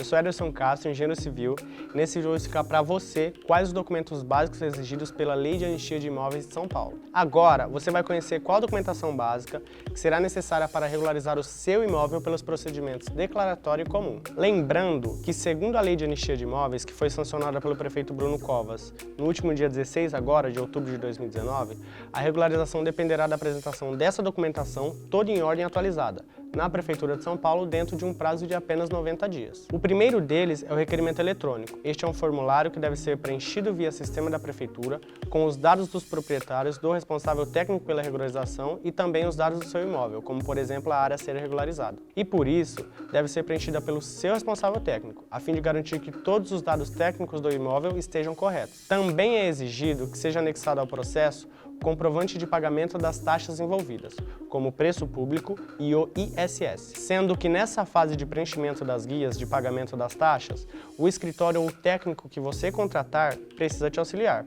eu sou Ederson Castro, engenheiro civil, e nesse vídeo eu vou explicar para você quais os documentos básicos exigidos pela Lei de Anistia de Imóveis de São Paulo. Agora, você vai conhecer qual a documentação básica que será necessária para regularizar o seu imóvel pelos procedimentos declaratório e comum. Lembrando que, segundo a Lei de Anistia de Imóveis, que foi sancionada pelo prefeito Bruno Covas no último dia 16 de outubro de 2019, a regularização dependerá da apresentação dessa documentação toda em ordem atualizada na Prefeitura de São Paulo dentro de um prazo de apenas 90 dias. O primeiro deles é o requerimento eletrônico. Este é um formulário que deve ser preenchido via sistema da Prefeitura com os dados dos proprietários, do responsável técnico pela regularização e também os dados do seu imóvel, como por exemplo a área a ser regularizada. E por isso, deve ser preenchida pelo seu responsável técnico, a fim de garantir que todos os dados técnicos do imóvel estejam corretos. Também é exigido que seja anexado ao processo comprovante de pagamento das taxas envolvidas, como o preço público e o ISS, sendo que nessa fase de preenchimento das guias de pagamento das taxas, o escritório ou o técnico que você contratar precisa te auxiliar,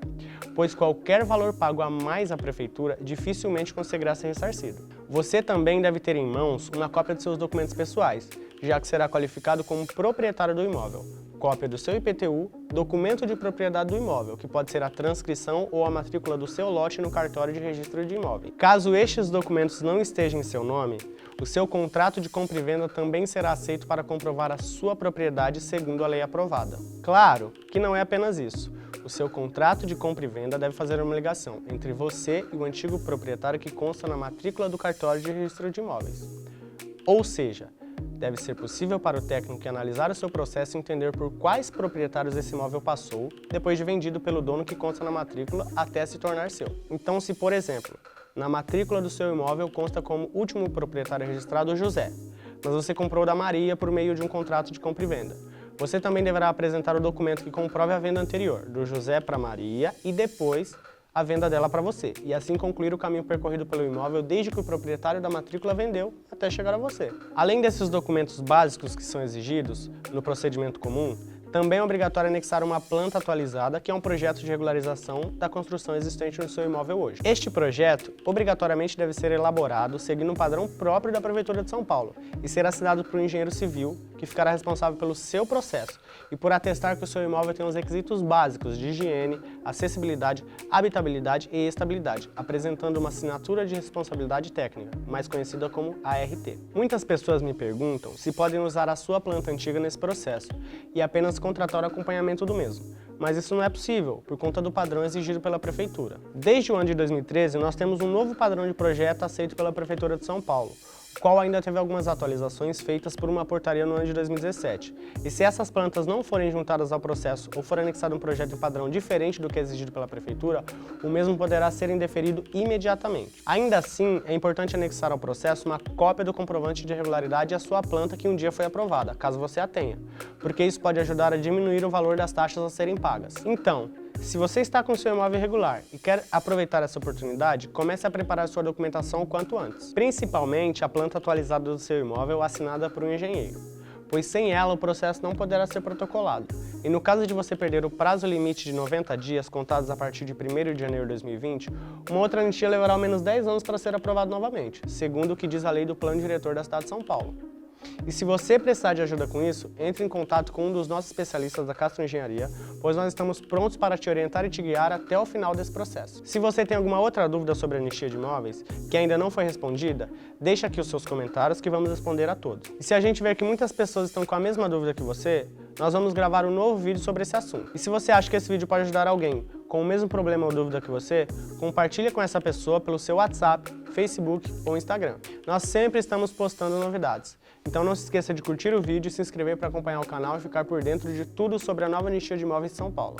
pois qualquer valor pago a mais à prefeitura dificilmente conseguirá ser ressarcido. Você também deve ter em mãos uma cópia de seus documentos pessoais, já que será qualificado como proprietário do imóvel, cópia do seu IPTU, documento de propriedade do imóvel, que pode ser a transcrição ou a matrícula do seu lote no cartório de registro de imóvel. Caso estes documentos não estejam em seu nome, o seu contrato de compra e venda também será aceito para comprovar a sua propriedade segundo a lei aprovada. Claro que não é apenas isso. O seu contrato de compra e venda deve fazer uma ligação entre você e o antigo proprietário que consta na matrícula do cartório de registro de imóveis. Ou seja, deve ser possível para o técnico analisar o seu processo e entender por quais proprietários esse imóvel passou, depois de vendido pelo dono que consta na matrícula até se tornar seu. Então, se por exemplo, na matrícula do seu imóvel consta como último proprietário registrado o José, mas você comprou da Maria por meio de um contrato de compra e venda, você também deverá apresentar o documento que comprove a venda anterior, do José para Maria e depois a venda dela para você, e assim concluir o caminho percorrido pelo imóvel desde que o proprietário da matrícula vendeu até chegar a você. Além desses documentos básicos que são exigidos no procedimento comum, também é obrigatório anexar uma planta atualizada, que é um projeto de regularização da construção existente no seu imóvel hoje. Este projeto, obrigatoriamente, deve ser elaborado seguindo um padrão próprio da Prefeitura de São Paulo e ser assinado por um engenheiro civil, que ficará responsável pelo seu processo e por atestar que o seu imóvel tem os requisitos básicos de higiene, acessibilidade, habitabilidade e estabilidade, apresentando uma assinatura de responsabilidade técnica, mais conhecida como ART. Muitas pessoas me perguntam se podem usar a sua planta antiga nesse processo e apenas contratar o acompanhamento do mesmo, mas isso não é possível por conta do padrão exigido pela Prefeitura. Desde o ano de 2013, nós temos um novo padrão de projeto aceito pela Prefeitura de São Paulo, o qual ainda teve algumas atualizações feitas por uma portaria no ano de 2017. E se essas plantas não forem juntadas ao processo ou for anexado um projeto de padrão diferente do que é exigido pela Prefeitura, o mesmo poderá ser indeferido imediatamente. Ainda assim, é importante anexar ao processo uma cópia do comprovante de regularidade e a sua planta que um dia foi aprovada, caso você a tenha, porque isso pode ajudar a diminuir o valor das taxas a serem pagas. Então, se você está com seu imóvel irregular e quer aproveitar essa oportunidade, comece a preparar sua documentação o quanto antes, principalmente a planta atualizada do seu imóvel assinada por um engenheiro, pois sem ela o processo não poderá ser protocolado. E no caso de você perder o prazo limite de 90 dias, contados a partir de 1º de janeiro de 2020, uma outra anistia levará ao menos 10 anos para ser aprovado novamente, segundo o que diz a lei do Plano Diretor da Cidade de São Paulo. E se você precisar de ajuda com isso, entre em contato com um dos nossos especialistas da Castro Engenharia, pois nós estamos prontos para te orientar e te guiar até o final desse processo. Se você tem alguma outra dúvida sobre a anistia de imóveis, que ainda não foi respondida, deixa aqui os seus comentários que vamos responder a todos. E se a gente ver que muitas pessoas estão com a mesma dúvida que você, nós vamos gravar um novo vídeo sobre esse assunto. E se você acha que esse vídeo pode ajudar alguém com o mesmo problema ou dúvida que você, compartilhe com essa pessoa pelo seu WhatsApp, Facebook ou Instagram. Nós sempre estamos postando novidades. Então não se esqueça de curtir o vídeo e se inscrever para acompanhar o canal e ficar por dentro de tudo sobre a nova anistia de imóveis de São Paulo.